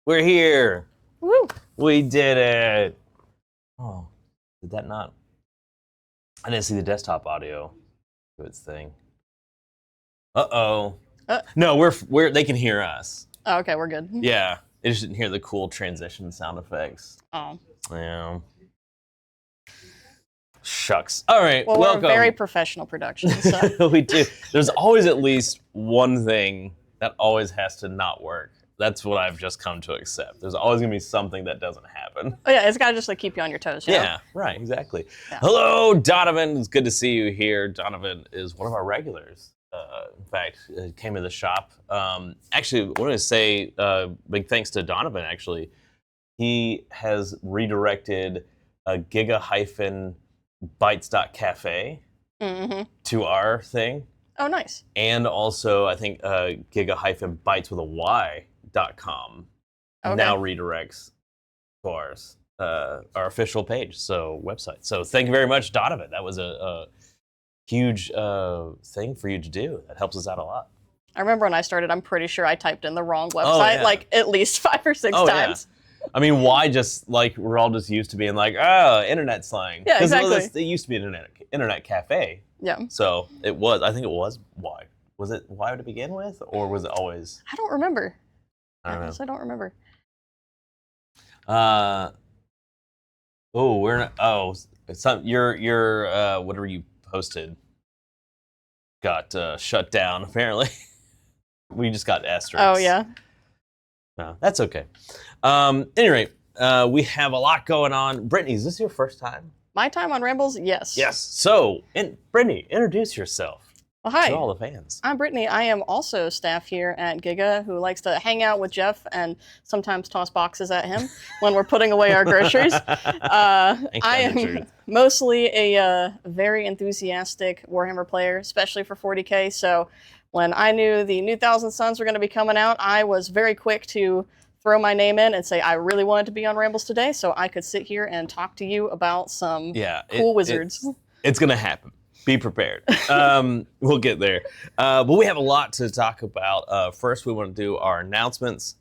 We're here. Woo! We did it. Oh, did that not? I didn't see the desktop audio do its thing. Uh-oh. No, we're they can hear us. Oh, okay, we're good. Yeah. They just didn't hear the cool transition sound effects. Oh. Yeah. Shucks. All right, Well, welcome. we're a very professional production, so. We do. There's always at least one thing that always has to not work. That's what I've just come to accept. There's always going to be something that doesn't happen. Oh yeah, it's got to just like keep you on your toes. You know? Yeah, right, exactly. Yeah. Hello, Donovan. It's good to see you here. Donovan is one of our regulars. In fact, came to the shop. Actually, I wanted to say big thanks to Donovan, actually. He has redirected giga-bytes.cafe to our thing. Oh, nice. And also, I think giga-bytes with a y.com Okay. now redirects to ours, our official page, so website. So thank you very much, Donovan. That was a huge thing for you to do. That helps us out a lot. I remember when I started, I'm pretty sure I typed in the wrong website like at least 5 or 6 times. Yeah. I mean, why just like we're all just used to being like, oh, internet slang. Yeah, exactly. It used to be an internet cafe. Yeah. So it was. I think it was Y. Was it Y to begin with, or was it always? I don't remember. I don't know. I don't remember. We're not. Oh, some your whatever you posted got shut down. Apparently, we just got asterisks. Oh yeah. No, that's okay. Any rate, we have a lot going on. Brittany, is this your first time? My time on Rambles, yes. Yes. So, Brittany, introduce yourself Well, hi. to all the fans. I'm Brittany. I am also staff here at Giga, who likes to hang out with Jeff and sometimes toss boxes at him when we're putting away our groceries. I am mostly a very enthusiastic Warhammer player, especially for 40K. So when I knew the new Thousand Suns were going to be coming out, I was very quick to throw my name in and say I really wanted to be on Rambles today so I could sit here and talk to you about some cool wizards. It's going to happen. Be prepared. We'll get there. But we have a lot to talk about. First, we want to do our announcements.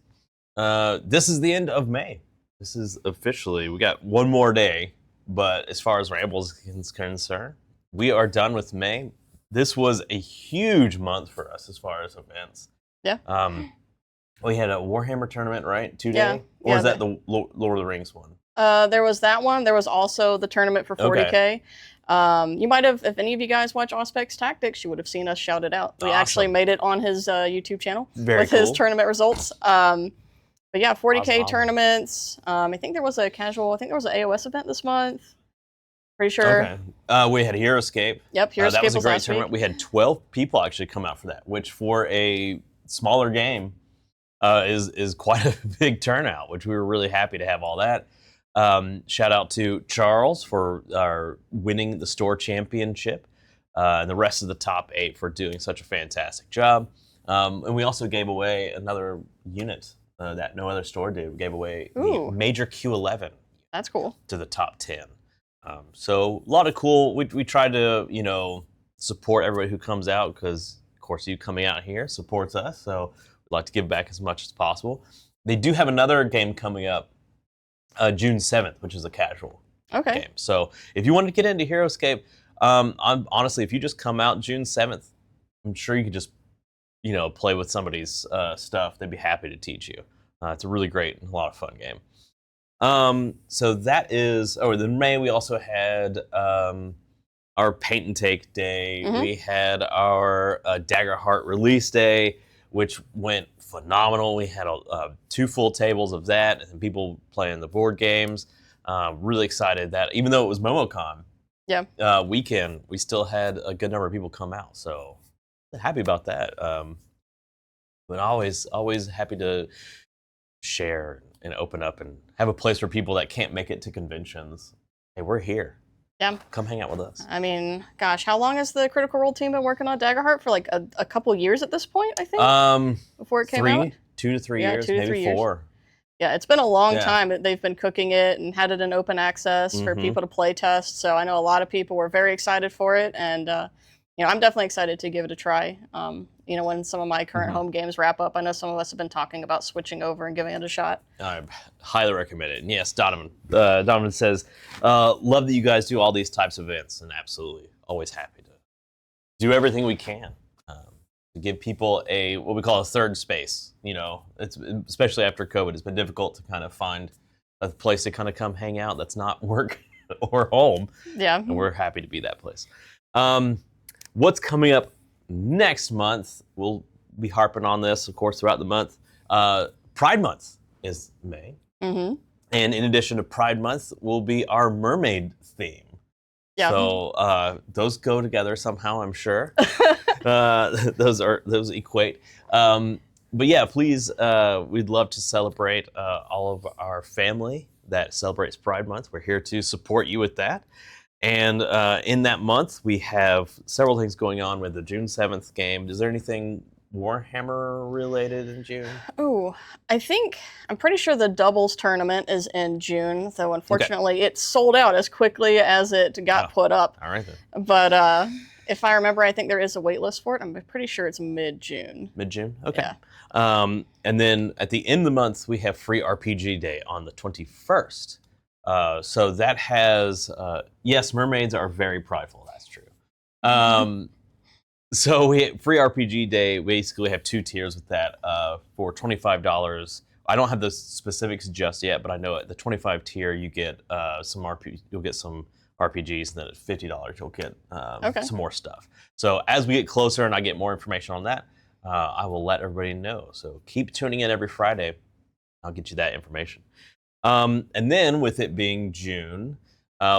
This is the end of May. This is officially, we got one more day. But as far as Rambles is concerned, we are done with May. This was a huge month for us as far as events. Yeah. We had a Warhammer tournament, right? 2-day? Yeah. Or was that the Lord of the Rings one? There was that one. There was also the tournament for 40K. Okay. You might have, if any of you guys watch Auspex Tactics, you would have seen us shout it out. We actually made it on his YouTube channel with his tournament results. But yeah, 40K tournaments. I think there was a casual, I think there was an AOS event this month. Pretty sure. Okay. We had Heroescape. Yep, Heroescape that was a great last tournament. week. We had 12 people actually come out for that, which for a smaller game is quite a big turnout, which we were really happy to have all that. Shout out to Charles for our winning the store championship, and the rest of the top 8 for doing such a fantastic job. And we also gave away another unit that no other store did. We gave away the Major Q11. That's cool. To the top 10. So a lot of cool. We try to support everybody who comes out because of course you coming out here supports us. So we'd like to give back as much as possible. They do have another game coming up. June 7th, which is a casual game. So if you want to get into Heroescape, honestly, if you just come out June 7th, I'm sure you could just, play with somebody's stuff. They'd be happy to teach you. It's a really great and a lot of fun game. So that is, in May we also had our Paint and Take Day. We had our Daggerheart release day, which went phenomenal. We had 2 full tables of that and people playing the board games. Really excited that even though it was MomoCon weekend, we still had a good number of people come out. So happy about that. But always happy to share and open up and have a place for people that can't make it to conventions. Hey, we're here. Yeah. Come hang out with us. I mean, gosh, how long has the Critical Role team been working on Daggerheart? For like a couple years at this point, I think? Before it came out? 2 to 3 years, maybe 4. Yeah, it's been a long time. They've been cooking it and had it in open access for people to play test. So I know a lot of people were very excited for it. And I'm definitely excited to give it a try. When some of my current Mhm. home games wrap up, I know some of us have been talking about switching over and giving it a shot. I highly recommend it. And yes, Donovan. Donovan says, "Love that you guys do all these types of events, and absolutely always happy to do everything we can to give people a what we call a third space. It's especially after COVID, it's been difficult to kind of find a place to kind of come hang out that's not work or home, Yeah. and we're happy to be that place. What's coming up next month? We'll be harping on this, of course, throughout the month. Pride Month is May. Mm-hmm. And in addition to Pride Month, will be our mermaid theme. Yeah. So those go together somehow, I'm sure. Those equate. But yeah, please, we'd love to celebrate all of our family that celebrates Pride Month. We're here to support you with that. And in that month, we have several things going on with the June 7th game. Is there anything Warhammer related in June? Oh, I'm pretty sure the doubles tournament is in June, though unfortunately it sold out as quickly as it got put up. All right then. But if I remember, I think there is a wait list for it. I'm pretty sure it's mid-June. Mid-June? Okay. Yeah. And then at the end of the month, we have Free RPG Day on the 21st. So that has, yes, mermaids are very prideful, that's true. So Free RPG Day, basically have two tiers with that. For $25, I don't have the specifics just yet, but I know at the 25 tier you get you'll get some RPGs, and then at $50 you'll get some more stuff. So as we get closer and I get more information on that, I will let everybody know. So keep tuning in every Friday. I'll get you that information. And then with it being June,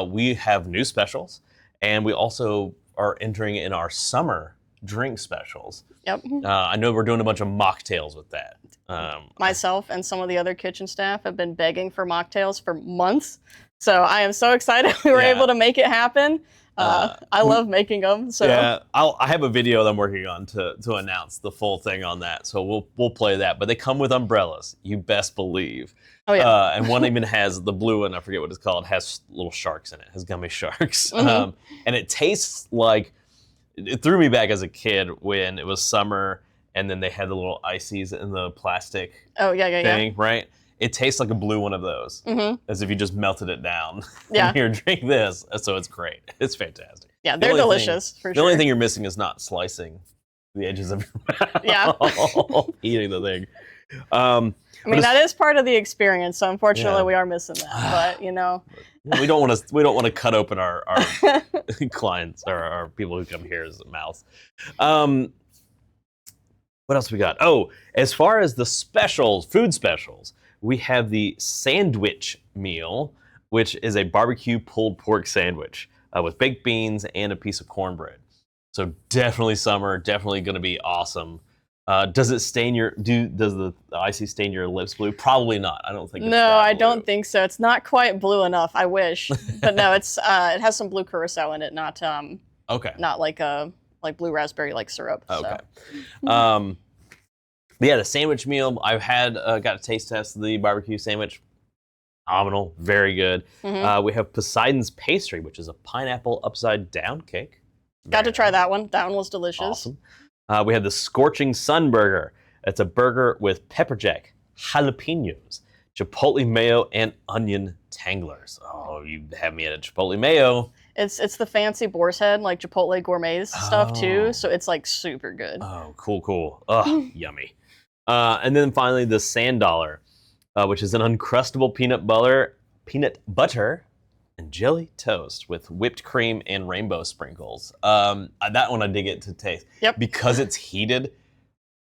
we have new specials, and we also are entering in our summer drink specials. Yep. I know we're doing a bunch of mocktails with that. Myself and some of the other kitchen staff have been begging for mocktails for months, so I am so excited we were able to make it happen. I love making them. So yeah, I have a video that I'm working on to announce the full thing on that. So we'll play that. But they come with umbrellas. You best believe. Oh yeah. And one even has the blue one. I forget what it's called. Has little sharks in it. Has gummy sharks. Mm-hmm. And it tastes like. It threw me back as a kid when it was summer, and then they had the little ices in the plastic thing, right? It tastes like a blue one of those, as if you just melted it down. Yeah. Here, drink this. So it's great. It's fantastic. Yeah, they're delicious, for sure. The only thing you're missing is not slicing the edges of your mouth. Yeah. Eating the thing. I mean, that is part of the experience, so unfortunately we are missing that, but we don't want to cut open our clients or our people who come here's mouths. What else we got? Oh, as far as the specials, food specials, we have the sandwich meal, which is a barbecue pulled pork sandwich with baked beans and a piece of cornbread. So definitely summer, definitely going to be awesome. Does it stain does the icy stain your lips blue? Probably not. I don't think. No, I don't think so. It's not quite blue enough. I wish, but no, it has some blue curacao in it, not not like blue raspberry like syrup. Okay. So. But yeah, the sandwich meal I've had got a taste test of the barbecue sandwich. Phenomenal, very good. We have Poseidon's pastry, which is a pineapple upside down cake. Got to try that one. That one was delicious. Awesome. We have the Scorching Sun Burger. It's a burger with pepper jack, jalapenos, chipotle mayo, and onion tanglers. Oh, you have me at a chipotle mayo. It's the fancy boar's head, like Chipotle gourmet stuff too. So it's like super good. Oh, cool. Ugh, yummy. And then finally the Sand Dollar, which is an uncrustable peanut butter and jelly toast with whipped cream and rainbow sprinkles. That one I did get to taste. Yep. Because it's heated,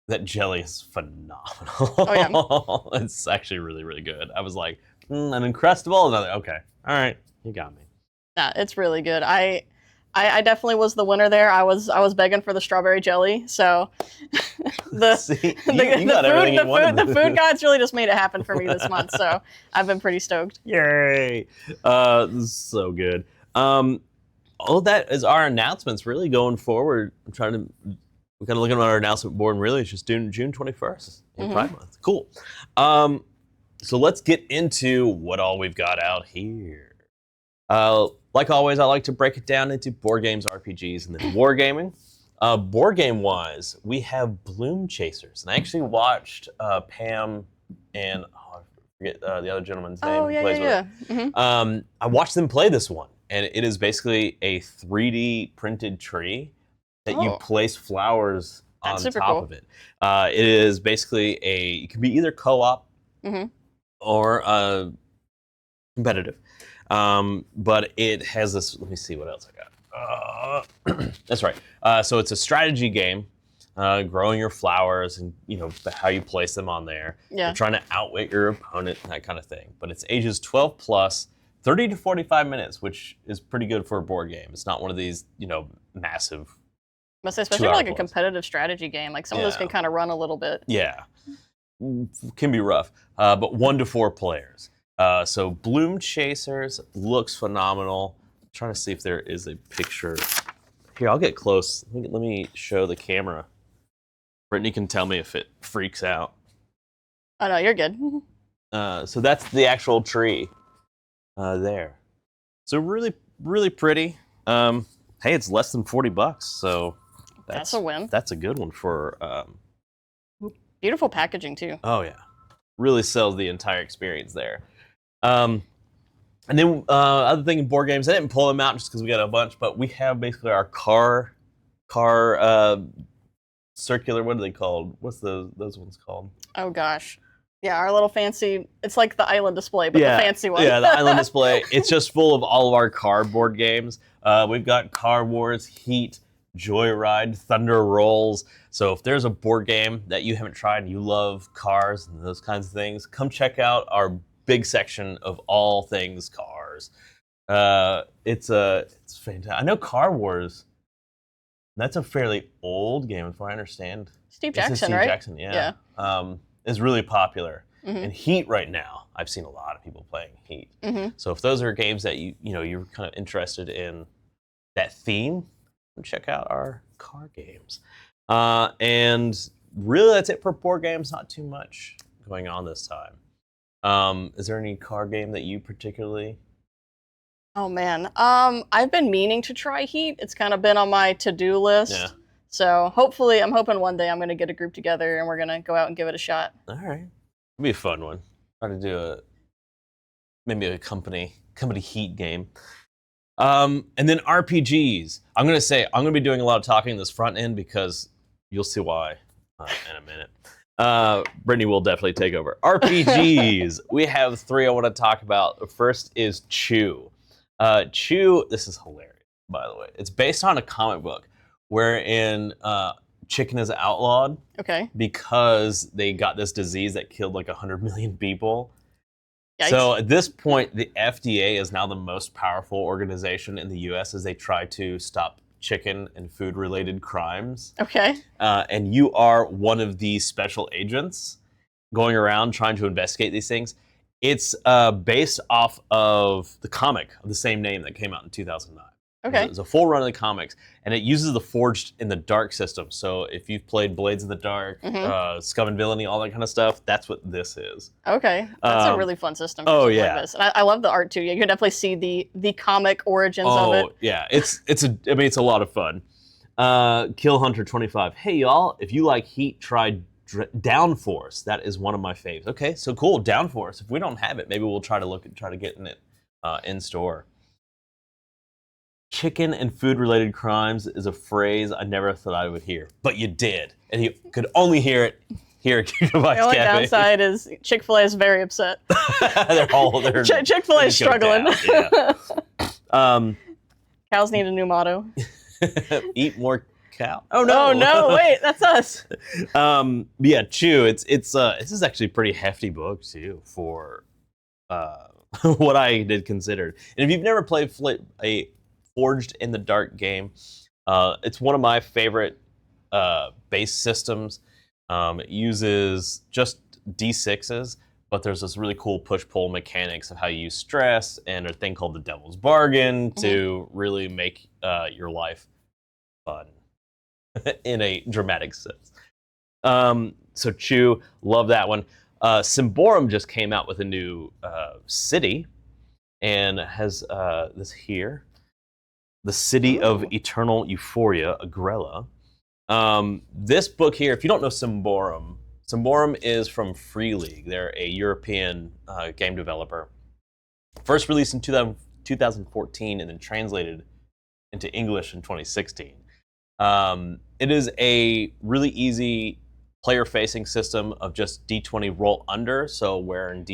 that jelly is phenomenal. Oh, yeah. It's actually really, really good. I was like, an Uncrustable? Another, okay. All right. You got me. Yeah, it's really good. I definitely was the winner there. I was begging for the strawberry jelly. So the food gods really just made it happen for me this month. So I've been pretty stoked. Yay! This is so good. All that is our announcements really going forward. We're kind of looking at our announcement board, and really it's just June 21st in Pride Month. Cool. So let's get into what all we've got out here. Like always, I like to break it down into board games, RPGs, and then wargaming. Board game wise, we have Bloom Chasers, and I actually watched Pam and I forget the other gentleman's name Oh who yeah, plays yeah, with yeah. it. I watched them play this one, and it is basically a 3D printed tree that you Oh, place flowers that's on super top cool. of it. It is basically it can be either co-op Hmm. or competitive. But it has this. Let me see what else I got. That's right. So it's a strategy game, growing your flowers and how you place them on there. Yeah. You're trying to outwit your opponent, that kind of thing. But it's ages 12 plus, 30 to 45 minutes, which is pretty good for a board game. It's not one of these massive. Must say, especially 2 for hour like a plus. competitive strategy game. Like some of those Yeah. can kind of run a little bit. Yeah, can be rough. But 1 to 4 players. So Bloom Chasers looks phenomenal. I'm trying to see if there is a picture. Here, I'll get close. Let me show the camera. Brittany can tell me if it freaks out. Oh no, you're good. So that's the actual tree there. So really, really pretty. Hey, it's less than $40, so That's a win. That's a good one for. Beautiful packaging too. Oh yeah, really sells the entire experience there. And then other thing in board games, I didn't pull them out just because we got a bunch, but we have basically our car circular. What are they called? What's those ones called? Oh gosh. Yeah, our little fancy. It's like the island display, but the fancy one. Yeah, the island display. It's just full of all of our cardboard games. We've got Car Wars, Heat, Joyride, Thunder Rolls. So if there's a board game that you haven't tried and you love cars and those kinds of things, come check out our big section of all things cars. It's fantastic. I know Car Wars. That's a fairly old game, if I understand. Steve This is Jackson, Steve right? Jackson, yeah. Is really popular. Mhm. And Heat right now, I've seen a lot of people playing Heat. Mhm. So if those are games that you're kind of interested in that theme, check out our car games. And really, that's it for board games. Not too much going on this time. Is there any car game that you particularly? Oh man. I've been meaning to try Heat. It's kind of been on my to-do list. Yeah. So I'm hoping one day I'm gonna get a group together and we're gonna go out and give it a shot. All right, it'll be a fun one. Try to do maybe a company Heat game. And then RPGs. I'm gonna be doing a lot of talking in this front end because you'll see why in a minute. Brittany will definitely take over. RPGs. We have 3 I want to talk about. The first is Chew. Chew. This is hilarious, by the way. It's based on a comic book wherein chicken is outlawed Okay. because they got this disease that killed like 100 million people. Yikes. So at this point, the FDA is now the most powerful organization in the U.S. as they try to stop chicken and food-related crimes. Okay. And you are one of these special agents going around trying to investigate these things. It's based off of the comic of the same name that came out in 2009. Okay. It's a full run of the comics, and it uses the Forged in the Dark system. So if you've played Blades in the Dark, Scum and Villainy, all that kind of stuff, that's what this is. Okay. That's a really fun system. For oh, something yeah. Like this. And I love the art too. You can definitely see the comic origins of it. Oh yeah, it's a lot of fun. Kill Hunter 25. Hey y'all, if you like Heat, try Downforce. That is one of my faves. Okay, so cool, Downforce. If we don't have it, maybe we'll try to get in it in store. Chicken and food-related crimes is a phrase I never thought I would hear, but you did, and you could only hear it here at Gigabytes The only Cafe. downside is Chick-fil-A is very upset. they're Chick-fil-A is they go struggling. down, yeah. Cows need a new motto. Eat more cow. Oh no! Wait, that's us. Yeah, Chew. It's this is actually a pretty hefty book too for what I did consider. And if you've never played a Forged in the Dark game, it's one of my favorite base systems. It uses just D6s, but there's this really cool push-pull mechanics of how you use stress and a thing called the Devil's Bargain to really make your life fun in a dramatic sense. So Chew, love that one. Symborum just came out with a new city. and has this here, the City of Ooh. Eternal Euphoria, Agrella. This book here, if you don't know Symborum, Symborum is from Free League. They're a European game developer. First released in 2014 and then translated into English in 2016. It is a really easy player-facing system of just D20 roll under. So where in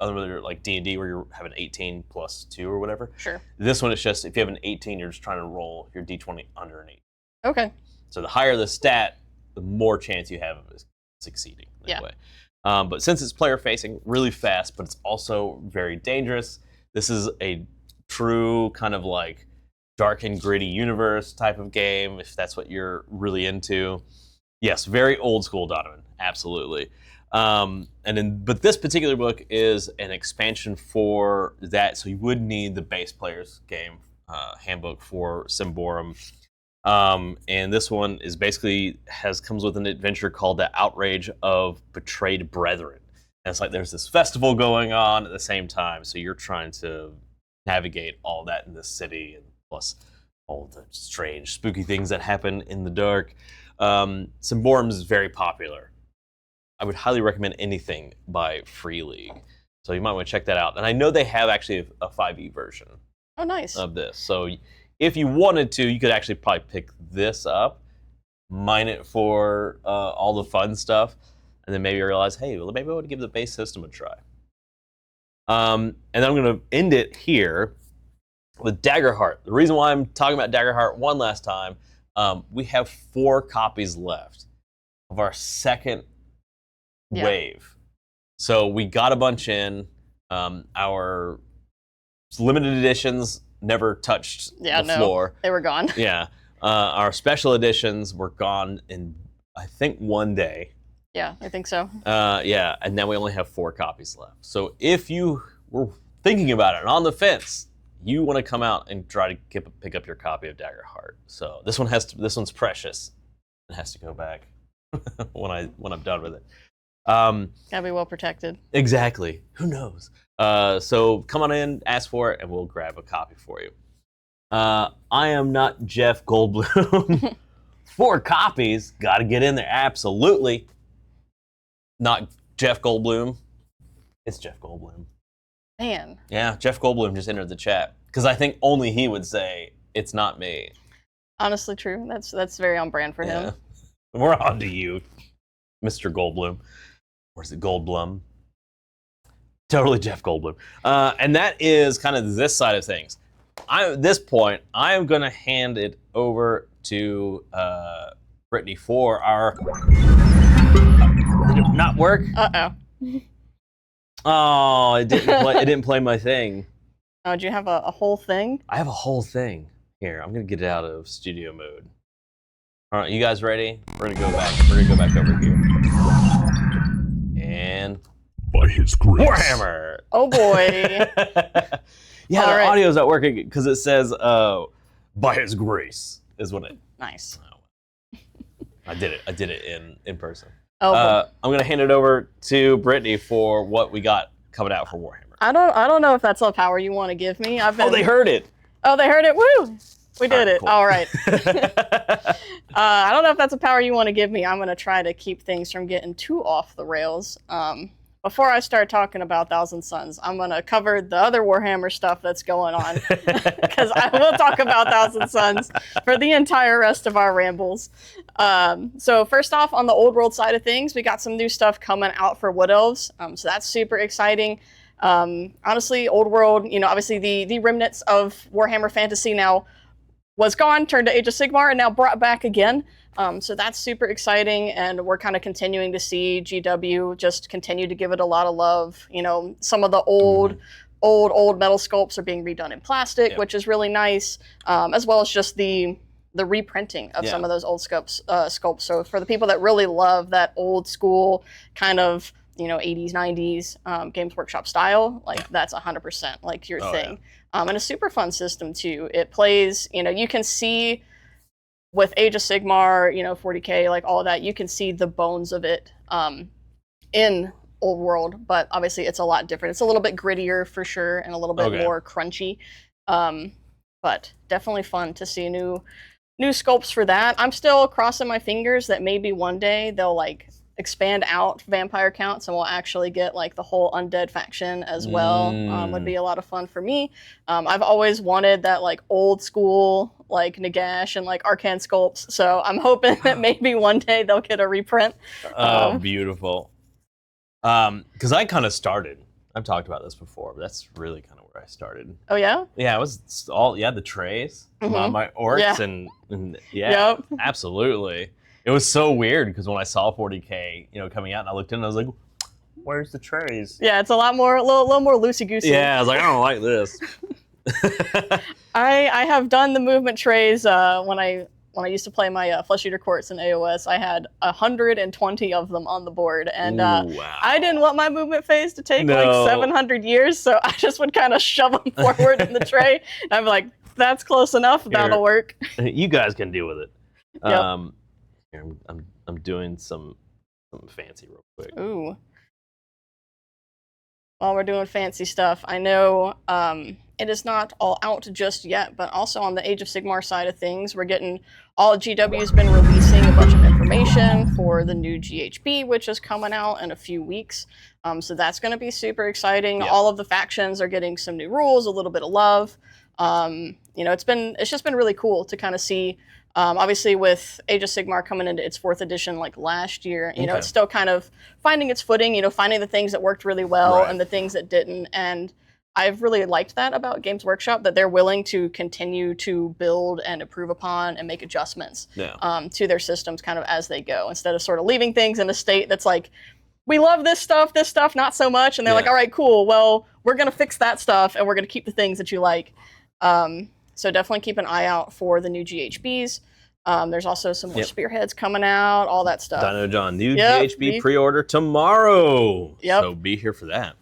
other like D&D where you have an 18 plus 2 or whatever. Sure. This one is just if you have an 18, you're just trying to roll your D20 under an 8. Okay. So the higher the stat, the more chance you have of succeeding that way. But since it's player-facing, really fast, but it's also very dangerous. This is a true kind of like dark and gritty universe type of game, if that's what you're really into. Yes, very old school, Donovan. Absolutely. But this particular book is an expansion for that, so you would need the base player's game handbook for Symborum. And this one is basically comes with an adventure called The Outrage of Betrayed Brethren. And it's like there's this festival going on at the same time, so you're trying to navigate all that in this city, and plus all the strange, spooky things that happen in the dark. Symborum is very popular. I would highly recommend anything by Free League. So you might want to check that out. And I know they have actually a 5e version Oh, nice. of this. So if you wanted to, you could actually probably pick this up, mine it for all the fun stuff, and then maybe realize, hey, well, maybe I want to give the base system a try. And then I'm going to end it here with Daggerheart. The reason why I'm talking about Daggerheart one last time, we have 4 copies left of our second wave. So we got a bunch in. Our limited editions never touched the floor. They were gone. Yeah. Our special editions were gone in, I think, 1 day. Yeah, I think so. Yeah, and now we only have 4 copies left. So if you were thinking about it and on the fence, you want to come out and try to pick up your copy of Daggerheart. So this one's precious. It has to go back when I'm done with it. Gotta be well protected. Exactly. Who knows? So come on in, ask for it, and we'll grab a copy for you. I am not Jeff Goldblum. 4 copies, gotta get in there. Absolutely. Not Jeff Goldblum. It's Jeff Goldblum. Man. Yeah, Jeff Goldblum just entered the chat because I think only he would say it's not me. Honestly, true. That's very on brand for him. We're on to you, Mr. Goldblum. Or is it Goldblum? Totally Jeff Goldblum. And that is kind of this side of things. At this point, I am going to hand it over to Brittany for our... Did it not work? Uh-oh. Oh, it didn't play my thing. Oh, do you have a whole thing? I have a whole thing. Here, I'm going to get it out of studio mode. All right, you guys ready? We're going to go back. We're going to go back over here. And by his grace. Warhammer. Oh boy. Yeah, the audio's not working because it says by his grace is what it. Nice. Oh, I did it in person. Oh. I'm gonna hand it over to Brittany for what we got coming out for Warhammer. I don't know if that's the power you want to give me. Oh, they heard it. Oh, they heard it. Woo! We did it. Cool. All right. I don't know if that's a power you want to give me. I'm going to try to keep things from getting too off the rails. Before I start talking about Thousand Suns, I'm going to cover the other Warhammer stuff that's going on. Because I will talk about Thousand Suns for the entire rest of our rambles. So first off, on the old world side of things, we got some new stuff coming out for Wood Elves. So that's super exciting. Honestly, old world, obviously the remnants of Warhammer Fantasy now was gone, turned to Age of Sigmar, and now brought back again. So that's super exciting, and we're kind of continuing to see GW just continue to give it a lot of love. Some of the old metal sculpts are being redone in plastic, which is really nice, as well as just the reprinting of some of those old sculpts. So for the people that really love that old school kind of 80s, 90s Games Workshop style, that's 100% your thing. And a super fun system too. It plays, you can see with Age of Sigmar, 40K, all of that, you can see the bones of it in Old World, but obviously it's a lot different. It's a little bit grittier for sure, and a little bit more crunchy. But definitely fun to see new sculpts for that. I'm still crossing my fingers that maybe one day they'll like expand out vampire counts and we'll actually get like the whole undead faction as well. Would be a lot of fun for me. I've always wanted that like old school like Nagash and like Arcane sculpts, so I'm hoping that maybe one day they'll get a reprint. Oh, beautiful. Because I kind of started. I've talked about this before, but that's really kind of where I started. Oh yeah? Yeah, it was all the trays, my orcs, and Yep. Absolutely. It was so weird because when I saw 40K, coming out, and I looked in, and I was like, "Where's the trays?" Yeah, it's a little more loosey goosey. Yeah, I was like, I don't like this. I have done the movement trays when I used to play my Flesh Eater Courts in AOS. I had 120 of them on the board, and wow. I didn't want my movement phase to take like 700 years, so I just would kind of shove them forward in the tray. And I'm like, that's close enough. That'll work. You guys can deal with it. Yep. Here, I'm doing some fancy real quick. Ooh. While we're doing fancy stuff, I know it is not all out just yet, but also on the Age of Sigmar side of things, we're getting all GW's been releasing a bunch of information for the new GHB, which is coming out in a few weeks. So that's going to be super exciting. Yeah. All of the factions are getting some new rules, a little bit of love. It's just been really cool to kind of see. Obviously, with Age of Sigmar coming into its 4th edition like last year, it's still kind of finding its footing, finding the things that worked really well and the things that didn't. And I've really liked that about Games Workshop, that they're willing to continue to build and improve upon and make adjustments to their systems kind of as they go, instead of sort of leaving things in a state that's like, we love this stuff, not so much. And they're like, all right, cool. Well, we're going to fix that stuff and we're going to keep the things that you like. So definitely keep an eye out for the new GHBs. There's also some more spearheads coming out, all that stuff. Dino John, new GHB pre-order tomorrow. Yep. So be here for that.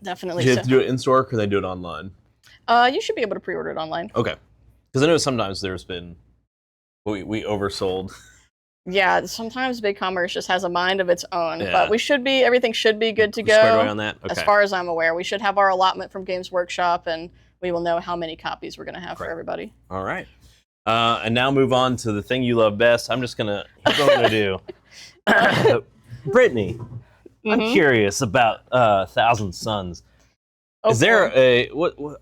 Definitely. Do you have to do it in store, or can they do it online? You should be able to pre-order it online. Okay. Because I know sometimes there's been, we oversold. Yeah, sometimes big commerce just has a mind of its own, but everything should be good to go. Squared away on that? Okay. As far as I'm aware, we should have our allotment from Games Workshop, and we will know how many copies we're going to have for everybody. All right. And now move on to the thing you love best. Here's what I'm going to do. Brittany, I'm curious about Thousand Suns. Is there what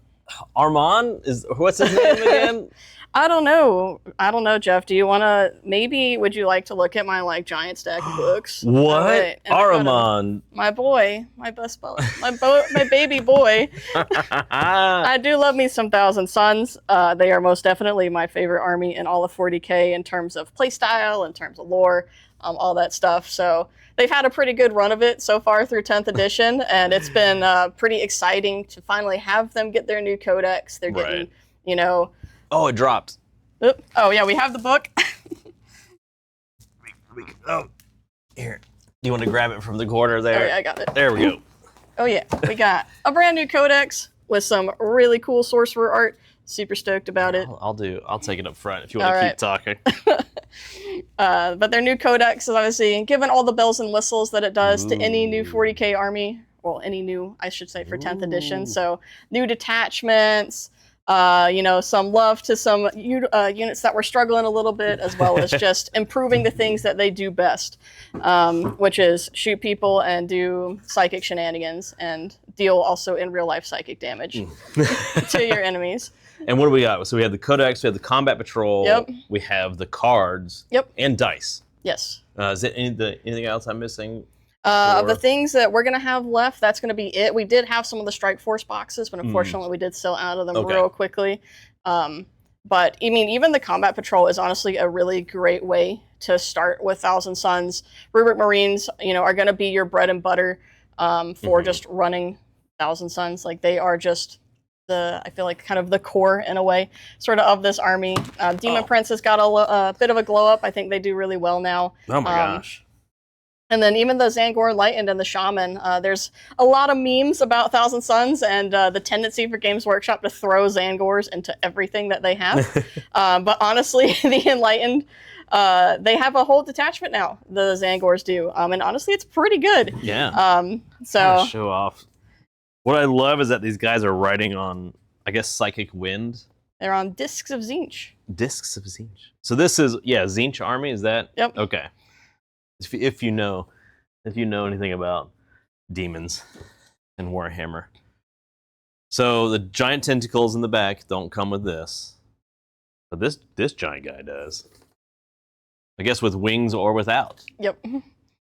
Armand what's his name again? I don't know, Jeff. Do you want to, would you like to look at my like giant stack of books? What? Armand. My boy, my best boy, my baby boy. I do love me some Thousand Suns. They are most definitely my favorite army in all of 40K in terms of playstyle, in terms of lore, all that stuff. So they've had a pretty good run of it so far through 10th edition, and it's been pretty exciting to finally have them get their new codex. They're getting, Oh, it dropped. Oh, yeah, we have the book. Here. You want to grab it from the corner there? Oh, yeah, I got it. There we go. Oh, yeah. We got a brand new codex with some really cool sorcerer art. Super stoked about it. I'll take it up front if you want to keep talking. But their new codex is obviously given all the bells and whistles that it does to any new 40K army. Well, any new, I should say, for 10th edition. So new detachments, some love to some units that were struggling a little bit, as well as just improving the things that they do best, which is shoot people and do psychic shenanigans and deal also in real life psychic damage to your enemies. And what do we got? So we have the codex, we have the combat patrol, we have the cards, and dice. Yes. Is it anything else I'm missing? Of the things that we're going to have left, that's going to be it. We did have some of the Strike Force boxes, but unfortunately we did sell out of them real quickly. But I mean, even the Combat Patrol is honestly a really great way to start with Thousand Suns. Rubric Marines, are going to be your bread and butter for just running Thousand Suns. Like, they are just I feel like kind of the core in a way, sort of this army. Demon Prince has got a bit of a glow up. I think they do really well now. Oh my gosh. And then even the Zangor Enlightened and the Shaman, there's a lot of memes about Thousand Suns and the tendency for Games Workshop to throw Zangors into everything that they have. But honestly, the Enlightened They have a whole detachment now, the Zangors do. And honestly, it's pretty good. Yeah. So show off. What I love is that these guys are riding on, I guess, Psychic Wind. They're on Discs of Tzeentch. Discs of Tzeentch. So this is, Tzeentch army, is that? Yep. Okay. If you know anything about demons and Warhammer. So the giant tentacles in the back don't come with this. But this giant guy does. I guess with wings or without. Yep.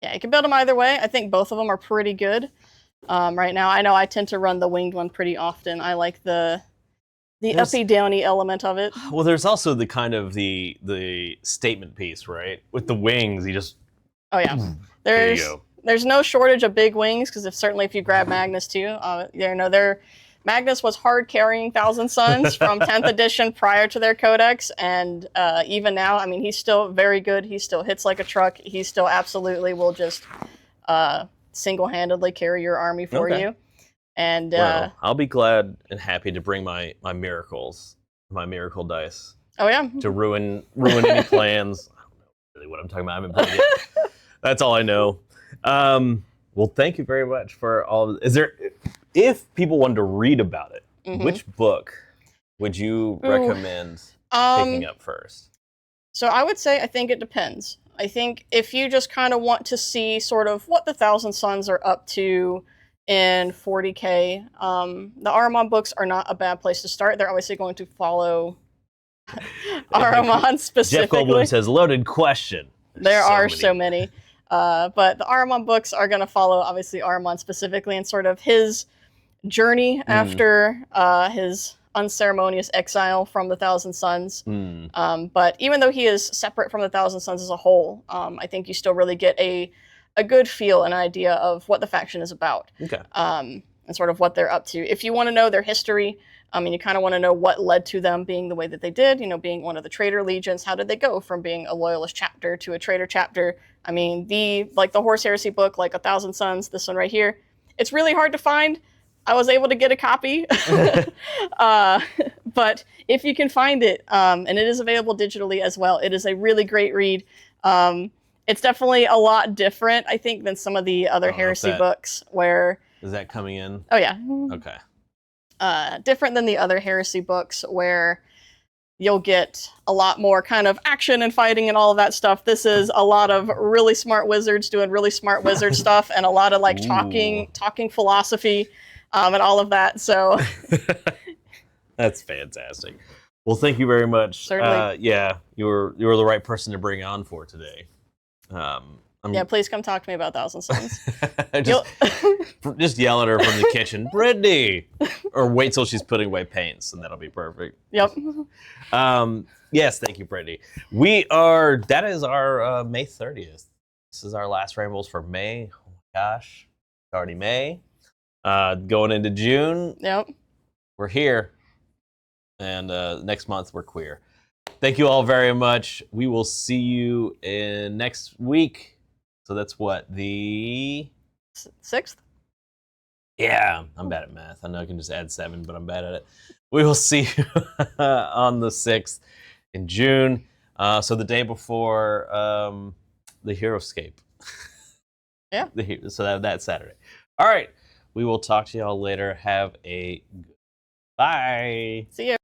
Yeah, you can build them either way. I think both of them are pretty good. Right now, I know I tend to run the winged one pretty often. I like the uppy downy element of it. Well, there's also the kind of the statement piece, right? With the wings, you just There you go. There's no shortage of big wings because certainly if you grab Magnus too, Magnus was hard carrying Thousand Sons from 10th edition prior to their codex, and even now, I mean, he's still very good. He still hits like a truck. He still absolutely will just single-handedly carry your army for you. And well, I'll be glad and happy to bring my miracles, my miracle dice. Oh yeah. To ruin any plans. I don't know really what I'm talking about. I haven't played it. That's all I know. Well, thank you very much for all. If people wanted to read about it, which book would you recommend picking up first? So I would say I think it depends. I think if you just kind of want to see sort of what the Thousand Sons are up to in 40K, the Ahriman books are not a bad place to start. They're obviously going to follow Ahriman specifically. Jeff Goldblum says, loaded question. There are so many. But the Ahriman books are going to follow, obviously, Ahriman specifically and sort of his journey after his unceremonious exile from the Thousand Sons. But even though he is separate from the Thousand Sons as a whole, I think you still really get a good feel and idea of what the faction is about. Okay. And sort of what they're up to. If you want to know their history, you kind of want to know what led to them being the way that they did, being one of the traitor legions. How did they go from being a loyalist chapter to a traitor chapter? I mean, the Horse Heresy book, like 1,000 Sons, this one right here, it's really hard to find. I was able to get a copy. But if you can find it, and it is available digitally as well, it is a really great read. It's definitely a lot different, I think, than some of the other heresy books where... Is that coming in? Oh, yeah. Okay. Different than the other heresy books where you'll get a lot more kind of action and fighting and all of that stuff. This is a lot of really smart wizards doing really smart wizard stuff and a lot of like talking philosophy and all of that. So that's fantastic. Well, thank you very much. Certainly. Yeah, you were the right person to bring on for today. Yeah, please come talk to me about 1,000 Sons. just yell at her from the kitchen, Brittany, or wait till she's putting away paints, and that'll be perfect. Yep. Yes, thank you, Brittany. That is our May 30th. This is our last Rambles for May. Oh my gosh, it's already May. Going into June. Yep. We're here, and next month we're queer. Thank you all very much. We will see you in next week. So that's what, the 6th? Yeah, I'm bad at math. I know I can just add 7, but I'm bad at it. We will see you on the 6th in June. So the day before the Heroescape. Yeah. So that's Saturday. All right. We will talk to y'all later. Have a good bye. See you.